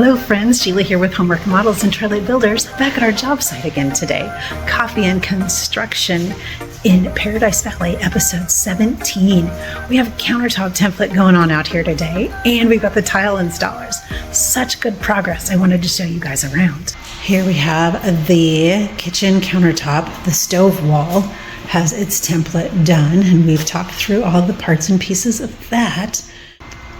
Hello friends, Sheila here with Homework Models and Tri-Lite Builders, back at our job site again today. Coffee and Construction in Paradise Valley, episode 17. We have a countertop template going on out here today, and we've got the tile installers. Such good progress, I wanted to show you guys around. Here we have the kitchen countertop. The stove wall has its template done, and we've talked through all the parts and pieces of that.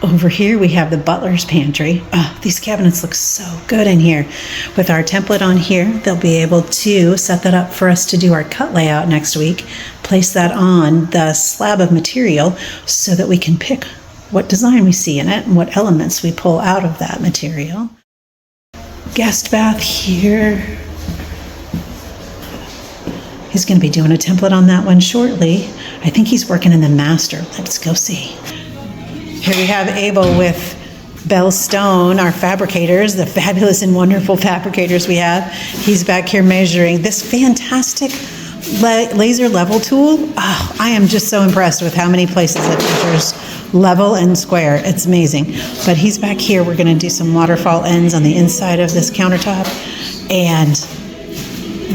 Over here we have the butler's pantry. Oh, these cabinets look so good in here. With our template on here, they'll be able to set that up for us to do our cut layout next week, place that on the slab of material so that we can pick what design we see in it and what elements we pull out of that material. Guest bath here. He's going to be doing a template on that one shortly. I think he's working in the master. Let's go see. Here we have Abel with Bell Stone, our fabricators, the fabulous and wonderful fabricators we have. He's back here measuring this fantastic laser level tool. Oh, I am just so impressed with how many places it measures level and square. It's amazing. But he's back here. We're going to do some waterfall ends on the inside of this countertop and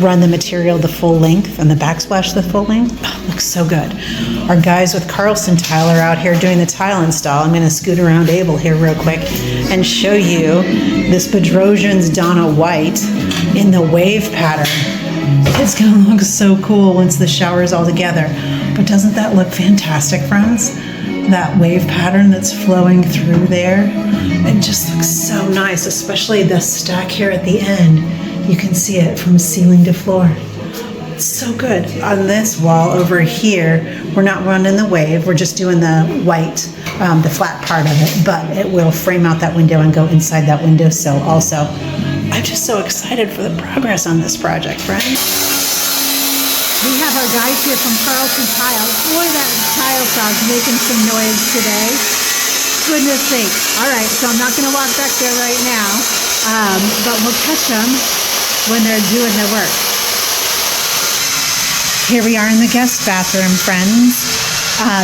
run the material the full length and the backsplash the full length. Oh, looks so good. Our guys with Carlson Tile are out here doing the tile install. I'm going to scoot around Abel here real quick and show you this Bedrosian's Donna White in the wave pattern. It's going to look so cool once the shower is all together. But doesn't that look fantastic, friends? That wave pattern that's flowing through there. It just looks so nice, especially the stack here at the end. You can see it from ceiling to floor. It's so good. On this wall over here, we're not running the wave, we're just doing the white, the flat part of it, but it will frame out that window and go inside that windowsill also. I'm just so excited for the progress on this project, friends. We have our guys here from Carlson Tile. Boy, that tile saw's making some noise today. Goodness sakes. All right, so I'm not going to walk back there right now, but we'll catch them when they're doing their work. Here we are in the guest bathroom, friends.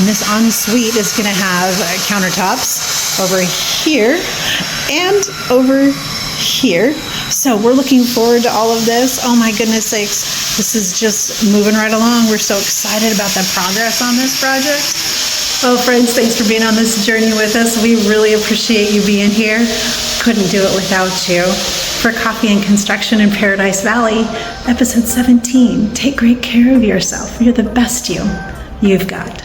This ensuite is going to have countertops over here and over here. So we're looking forward to all of this. Oh my goodness sakes. This is just moving right along. We're so excited about the progress on this project. Oh, friends, thanks for being on this journey with us. We really appreciate you being here. Couldn't do it without you. For Coffee and Construction in Paradise Valley, episode 17. Take great care of yourself. You're the best you've got.